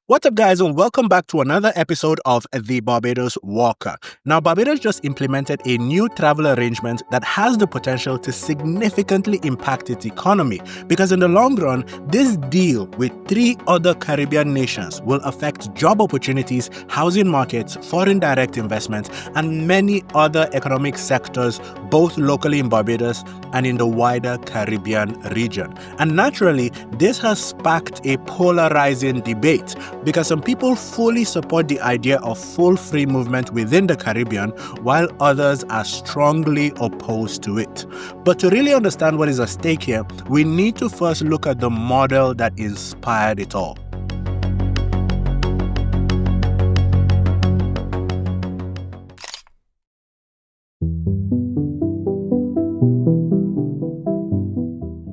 What's up, guys, and welcome back to another episode of the Barbados Walker. Now, Barbados just implemented a new travel arrangement that has the potential to significantly impact its economy because, in the long run, this deal with 3 other Caribbean nations will affect job opportunities, housing markets, foreign direct investment, and many other economic sectors, both locally in Barbados and in the wider Caribbean region. And naturally, this has sparked a polarizing debate, because some people fully support the idea of full free movement within the Caribbean, while others are strongly opposed to it. But to really understand what is at stake here, we need to first look at the model that inspired it all.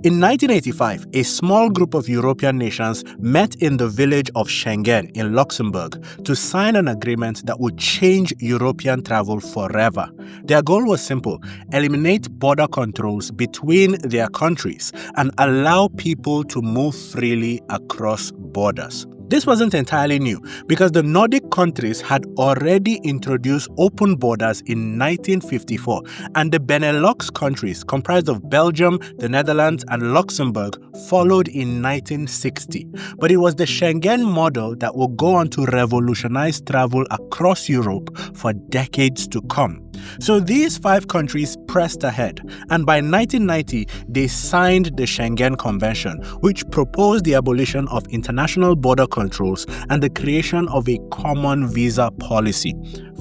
In 1985, a small group of European nations met in the village of Schengen in Luxembourg to sign an agreement that would change European travel forever. Their goal was simple: eliminate border controls between their countries and allow people to move freely across borders. This wasn't entirely new because the Nordic countries had already introduced open borders in 1954, and the Benelux countries, comprised of Belgium, the Netherlands, and Luxembourg, followed in 1960. But it was the Schengen model that would go on to revolutionize travel across Europe for decades to come. So these 5 countries pressed ahead, and by 1990, they signed the Schengen Convention, which proposed the abolition of international border controls and the creation of a common visa policy.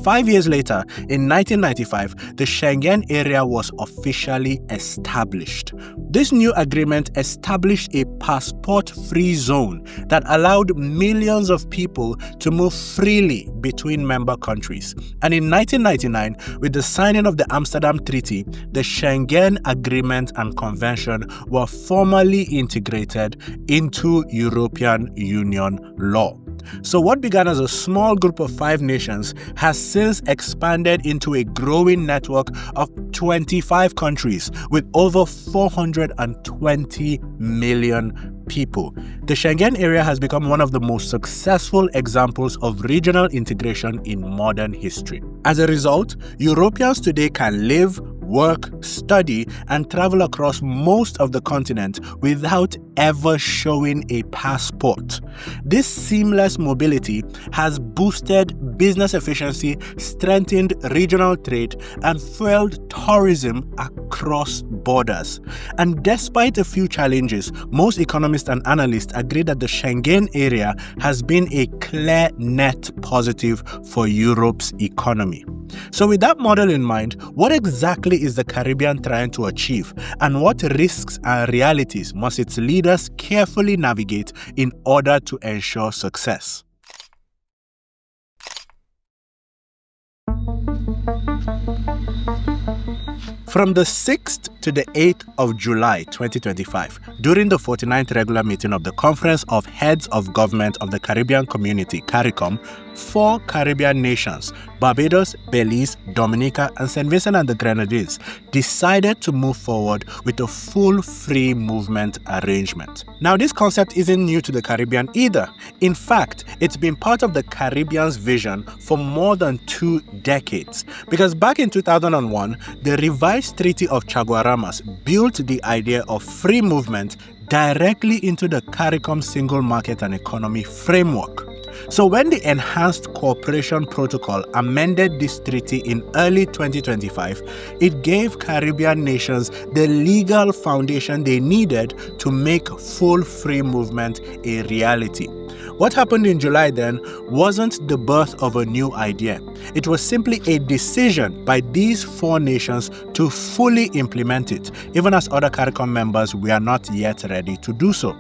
5 years later, in 1995, the Schengen area was officially established. This new agreement established a passport-free zone that allowed millions of people to move freely between member countries. And in 1999, with the signing of the Amsterdam Treaty, the Schengen Agreement and Convention were formally integrated into European Union law. So what began as a small group of 5 nations has since expanded into a growing network of 25 countries with over 420 million people. The Schengen area has become one of the most successful examples of regional integration in modern history. As a result, Europeans today can live, work, study, and travel across most of the continent without ever showing a passport. This seamless mobility has boosted business efficiency, strengthened regional trade, and fueled tourism across borders. And despite a few challenges, most economists and analysts agree that the Schengen area has been a clear net positive for Europe's economy. So with that model in mind, what exactly is the Caribbean trying to achieve, and what risks and realities must its leaders carefully navigate in order to ensure success? From the 6th to the 8th of July 2025, during the 49th regular meeting of the Conference of Heads of Government of the Caribbean Community, CARICOM, 4 Caribbean nations, Barbados, Belize, Dominica, and St. Vincent and the Grenadines, decided to move forward with a full free movement arrangement. Now, this concept isn't new to the Caribbean either. In fact, it's been part of the Caribbean's vision for more than 2 decades. Because back in 2001, the revised Treaty of Chaguaramas built the idea of free movement directly into the CARICOM Single Market and Economy framework. So when the Enhanced Cooperation Protocol amended this treaty in early 2025, it gave Caribbean nations the legal foundation they needed to make full free movement a reality. What happened in July then wasn't the birth of a new idea. It was simply a decision by these 4 nations to fully implement it, even as other CARICOM members were not yet ready to do so.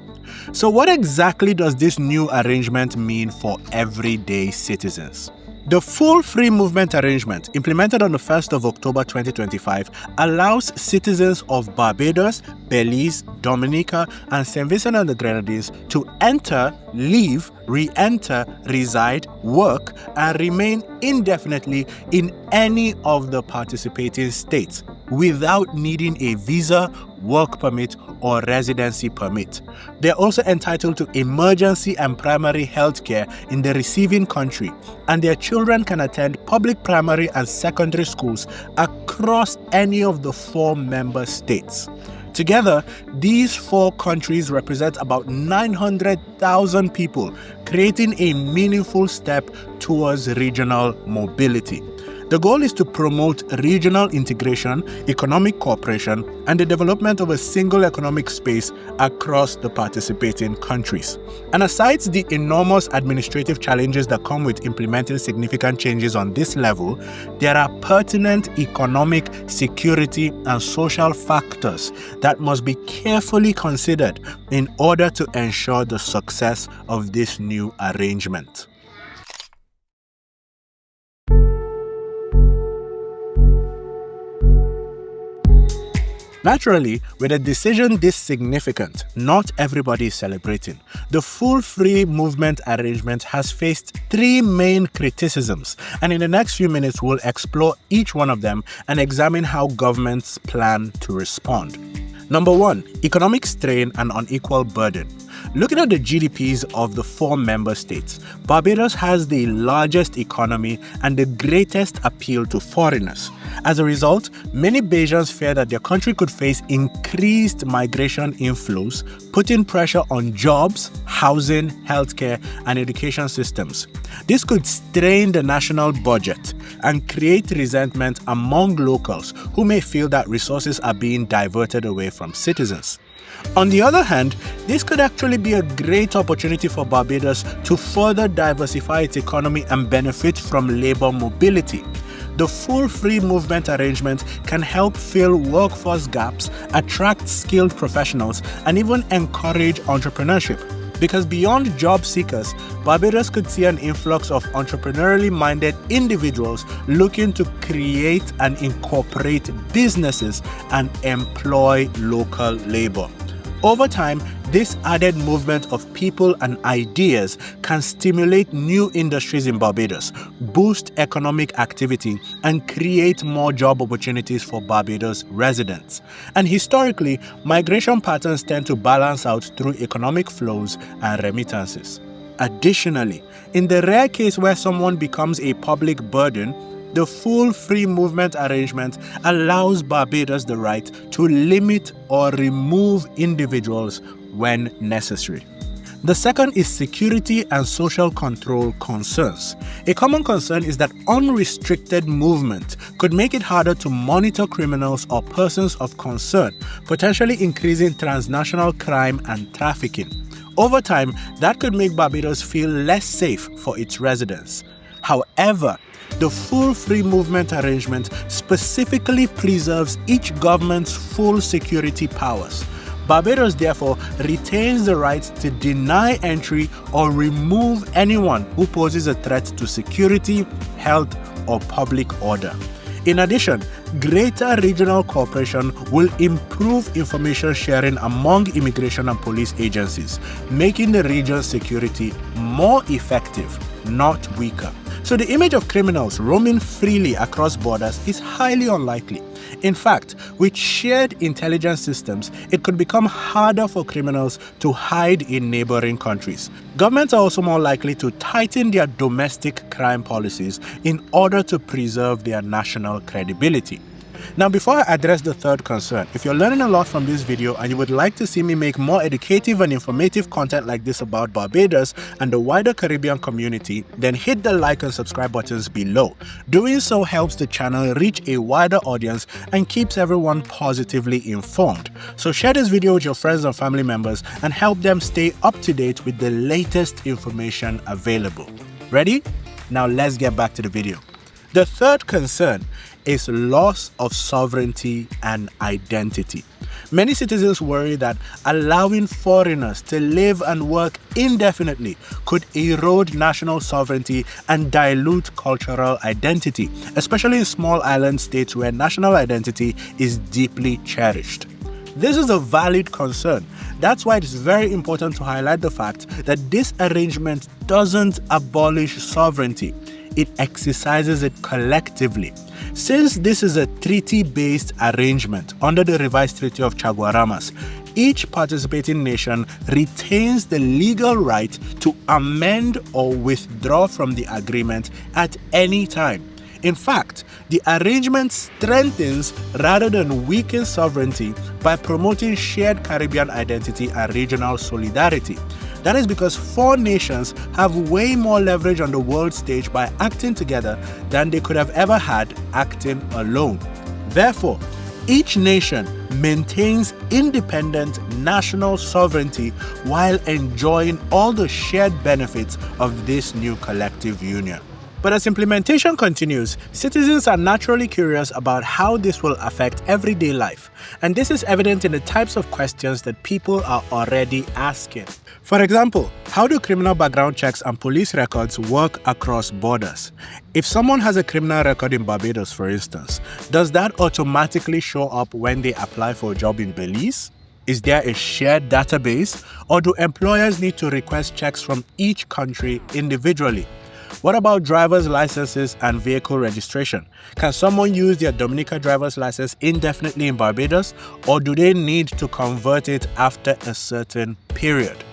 So what exactly does this new arrangement mean for everyday citizens? The full free movement arrangement, implemented on the 1st of October 2025, allows citizens of Barbados, Belize, Dominica, and St. Vincent and the Grenadines to enter, leave, re-enter, reside, work, and remain indefinitely in any of the participating states without needing a visa, work permit, or residency permit. They are also entitled to emergency and primary health care in the receiving country, and their children can attend public primary and secondary schools across any of the 4 member states. Together, these 4 countries represent about 900,000 people, creating a meaningful step towards regional mobility. The goal is to promote regional integration, economic cooperation, and the development of a single economic space across the participating countries. And aside the enormous administrative challenges that come with implementing significant changes on this level, there are pertinent economic, security, and social factors that must be carefully considered in order to ensure the success of this new arrangement. Naturally, with a decision this significant, not everybody is celebrating. The full free movement arrangement has faced 3 main criticisms, and in the next few minutes we'll explore each one of them and examine how governments plan to respond. Number 1, economic strain and unequal burden. Looking at the GDPs of the 4 member states, Barbados has the largest economy and the greatest appeal to foreigners. As a result, many Bajans fear that their country could face increased migration inflows, putting pressure on jobs, housing, healthcare, and education systems. This could strain the national budget and create resentment among locals who may feel that resources are being diverted away from citizens. On the other hand, this could actually be a great opportunity for Barbados to further diversify its economy and benefit from labor mobility. The full free movement arrangement can help fill workforce gaps, attract skilled professionals, and even encourage entrepreneurship. Because beyond job seekers, Barbados could see an influx of entrepreneurially minded individuals looking to create and incorporate businesses and employ local labor. Over time, this added movement of people and ideas can stimulate new industries in Barbados, boost economic activity, and create more job opportunities for Barbados residents. And historically, migration patterns tend to balance out through economic flows and remittances. Additionally, in the rare case where someone becomes a public burden, the full free movement arrangement allows Barbados the right to limit or remove individuals when necessary. The second is security and social control concerns. A common concern is that unrestricted movement could make it harder to monitor criminals or persons of concern, potentially increasing transnational crime and trafficking. Over time, that could make Barbados feel less safe for its residents. However, the full free movement arrangement specifically preserves each government's full security powers. Barbados therefore retains the right to deny entry or remove anyone who poses a threat to security, health, or public order. In addition, greater regional cooperation will improve information sharing among immigration and police agencies, making the region's security more effective, not weaker. So the image of criminals roaming freely across borders is highly unlikely. In fact, with shared intelligence systems, it could become harder for criminals to hide in neighboring countries. Governments are also more likely to tighten their domestic crime policies in order to preserve their national credibility. Now, before I address the third concern, if you're learning a lot from this video and you would like to see me make more educative and informative content like this about Barbados and the wider Caribbean community, then hit the like and subscribe buttons below. Doing so helps the channel reach a wider audience and keeps everyone positively informed. So share this video with your friends and family members and help them stay up to date with the latest information available. Ready? Now let's get back to the video. The third concern is loss of sovereignty and identity. Many citizens worry that allowing foreigners to live and work indefinitely could erode national sovereignty and dilute cultural identity, especially in small island states where national identity is deeply cherished. This is a valid concern. That's why it is very important to highlight the fact that this arrangement doesn't abolish sovereignty. it exercises it collectively. Since this is a treaty-based arrangement under the revised Treaty of Chaguaramas, each participating nation retains the legal right to amend or withdraw from the agreement at any time. In fact, the arrangement strengthens rather than weakens sovereignty by promoting shared Caribbean identity and regional solidarity. That is because 4 nations have way more leverage on the world stage by acting together than they could have ever had acting alone. Therefore, each nation maintains independent national sovereignty while enjoying all the shared benefits of this new collective union. But as implementation continues, citizens are naturally curious about how this will affect everyday life, and this is evident in the types of questions that people are already asking. For example, how do criminal background checks and police records work across borders? If someone has a criminal record in Barbados, for instance, does that automatically show up when they apply for a job in Belize? Is there a shared database, or do employers need to request checks from each country individually? What about driver's licenses and vehicle registration? Can someone use their Dominica driver's license indefinitely in Barbados, or do they need to convert it after a certain period?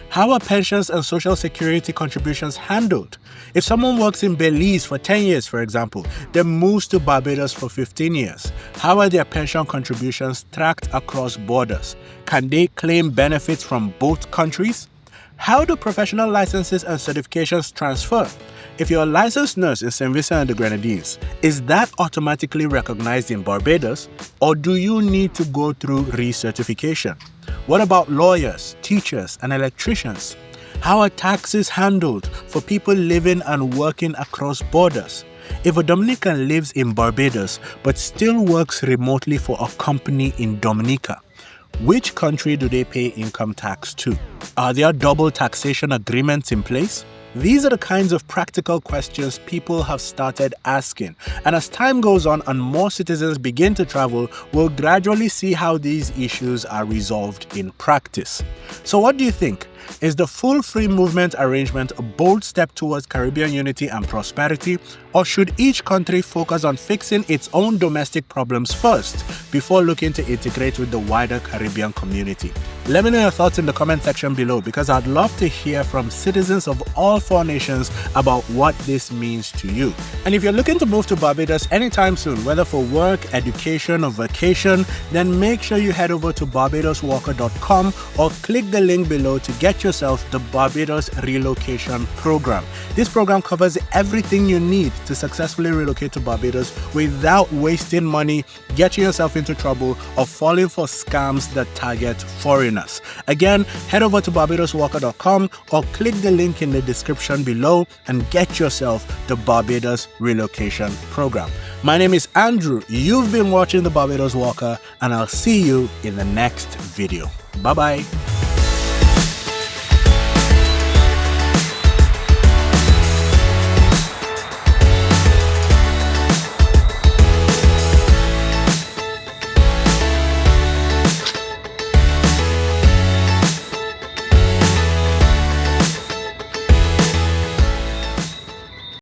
How are pensions and social security contributions handled? If someone works in Belize for 10 years, for example, then moves to Barbados for 15 years, how are their pension contributions tracked across borders? Can they claim benefits from both countries? How do professional licenses and certifications transfer? If you're a licensed nurse in St. Vincent and the Grenadines, is that automatically recognized in Barbados, or do you need to go through recertification? What about lawyers, teachers, and electricians? How are taxes handled for people living and working across borders? If a Dominican lives in Barbados but still works remotely for a company in Dominica, which country do they pay income tax to? Are there double taxation agreements in place? These are the kinds of practical questions people have started asking, and as time goes on and more citizens begin to travel, we'll gradually see how these issues are resolved in practice. So what do you think? Is the full free movement arrangement a bold step towards Caribbean unity and prosperity, or should each country focus on fixing its own domestic problems first before looking to integrate with the wider Caribbean community? Let me know your thoughts in the comment section below, because I'd love to hear from citizens of all 4 nations about what this means to you. And if you're looking to move to Barbados anytime soon, whether for work, education, or vacation, then make sure you head over to barbadoswalker.com or click the link below to get yourself the Barbados Relocation Program. This program covers everything you need to successfully relocate to Barbados without wasting money, getting yourself into trouble, or falling for scams that target foreigners. Again, head over to barbadoswalker.com or click the link in the description below and get yourself the Barbados Relocation Program. My name is Andrew. You've been watching the Barbados Walker, and I'll see you in the next video. Bye-bye.